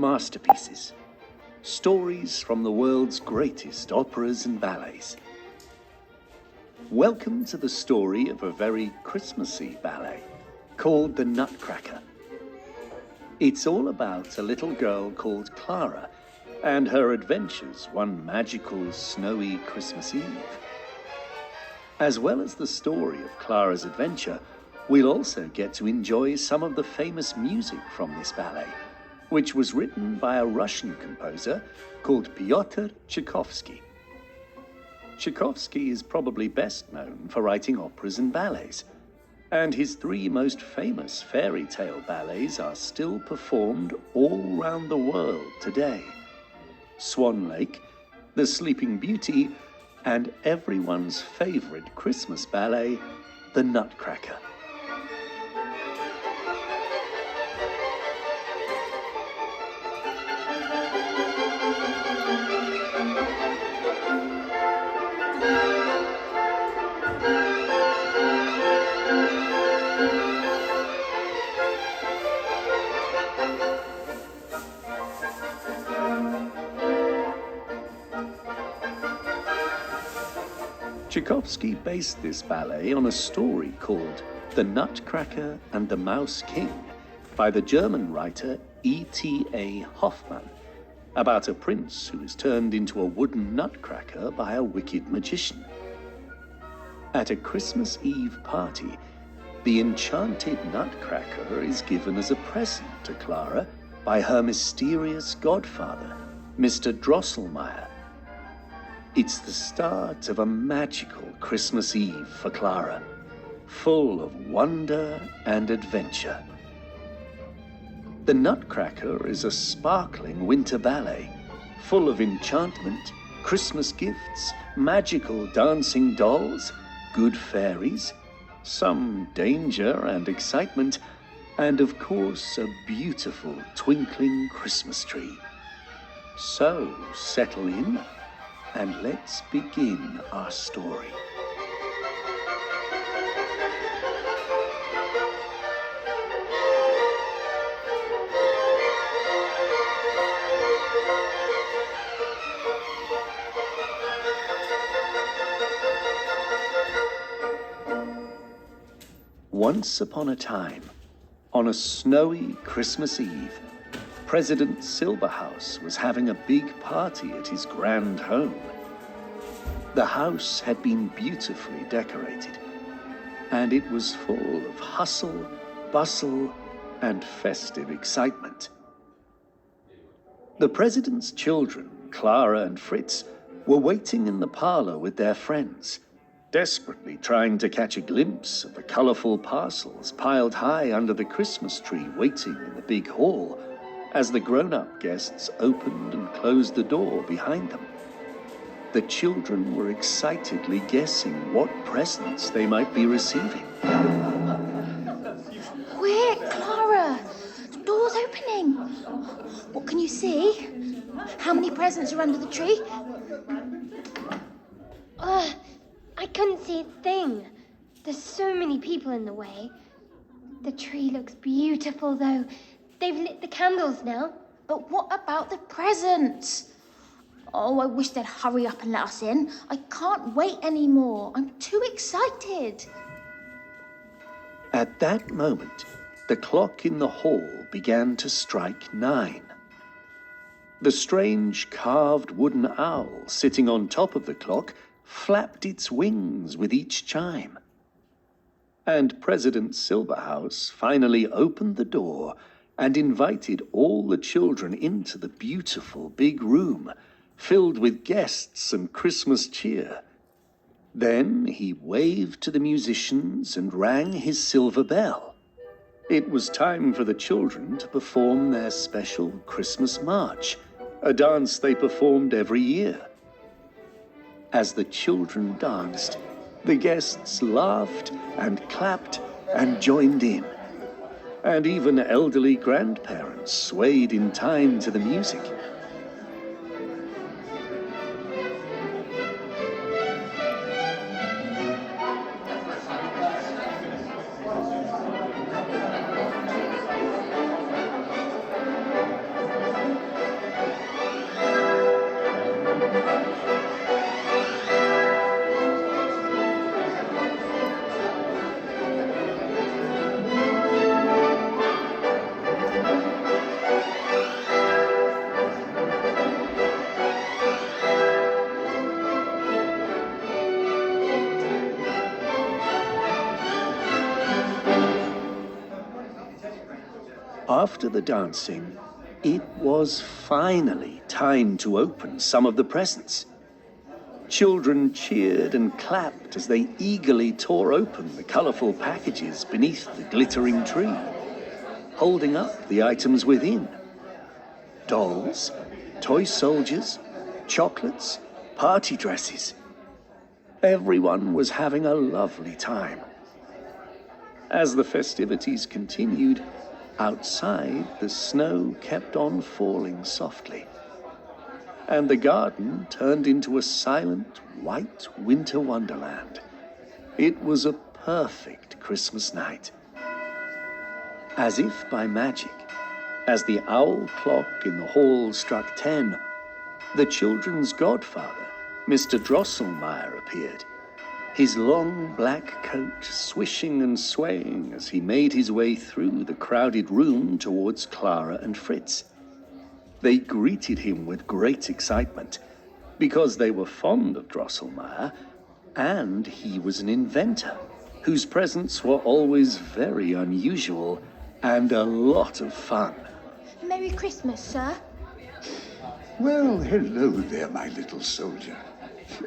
masterpieces. Stories from the world's greatest operas and ballets. Welcome to the story of a very Christmassy ballet called The Nutcracker. It's all about a little girl called Clara and her adventures one magical, snowy Christmas Eve. As well as the story of Clara's adventure, we'll also get to enjoy some of the famous music from this ballet, which was written by a Russian composer called Pyotr Tchaikovsky. Tchaikovsky is probably best known for writing operas and ballets, and his three most famous fairy tale ballets are still performed all around the world today: Swan Lake, The Sleeping Beauty, and everyone's favorite Christmas ballet, The Nutcracker. Tchaikovsky based this ballet on a story called The Nutcracker and the Mouse King by the German writer E.T.A. Hoffmann, about a prince who is turned into a wooden nutcracker by a wicked magician. At a Christmas Eve party, the enchanted nutcracker is given as a present to Clara by her mysterious godfather, Mr. Drosselmeyer. It's the start of a magical Christmas Eve for Clara, full of wonder and adventure. The Nutcracker is a sparkling winter ballet, full of enchantment, Christmas gifts, magical dancing dolls, good fairies, some danger and excitement, and of course a beautiful twinkling Christmas tree. So settle in, and let's begin our story. Once upon a time, on a snowy Christmas Eve, President Silverhouse was having a big party at his grand home. The house had been beautifully decorated, and it was full of hustle, bustle, and festive excitement. The president's children, Clara and Fritz, were waiting in the parlor with their friends, desperately trying to catch a glimpse of the colorful parcels piled high under the Christmas tree waiting in the big hall, as the grown-up guests opened and closed the door behind them. The children were excitedly guessing what presents they might be receiving. Quick, Clara! The door's opening. What can you see? How many presents are under the tree? I couldn't see a thing. There's so many people in the way. The tree looks beautiful, though. They've lit the candles now. But what about the presents? Oh, I wish they'd hurry up and let us in. I can't wait anymore. I'm too excited. At that moment, the clock in the hall began to strike 9. The strange carved wooden owl sitting on top of the clock flapped its wings with each chime. And President Silverhouse finally opened the door and invited all the children into the beautiful big room, filled with guests and Christmas cheer. Then he waved to the musicians and rang his silver bell. It was time for the children to perform their special Christmas march, a dance they performed every year. As the children danced, the guests laughed and clapped and joined in. And even elderly grandparents swayed in time to the music. After the dancing, it was finally time to open some of the presents. Children cheered and clapped as they eagerly tore open the colourful packages beneath the glittering tree, holding up the items within. Dolls, toy soldiers, chocolates, party dresses. Everyone was having a lovely time. As the festivities continued, outside the snow kept on falling softly, and the garden turned into a silent, white winter wonderland. It was a perfect Christmas night. As if by magic, as the owl clock in the hall struck 10, the children's godfather, Mr. Drosselmeyer, appeared, his long black coat swishing and swaying as he made his way through the crowded room towards Clara and Fritz. They greeted him with great excitement, because they were fond of Drosselmeyer, and he was an inventor, whose presents were always very unusual and a lot of fun. Merry Christmas, sir. Well, hello there, my little soldier.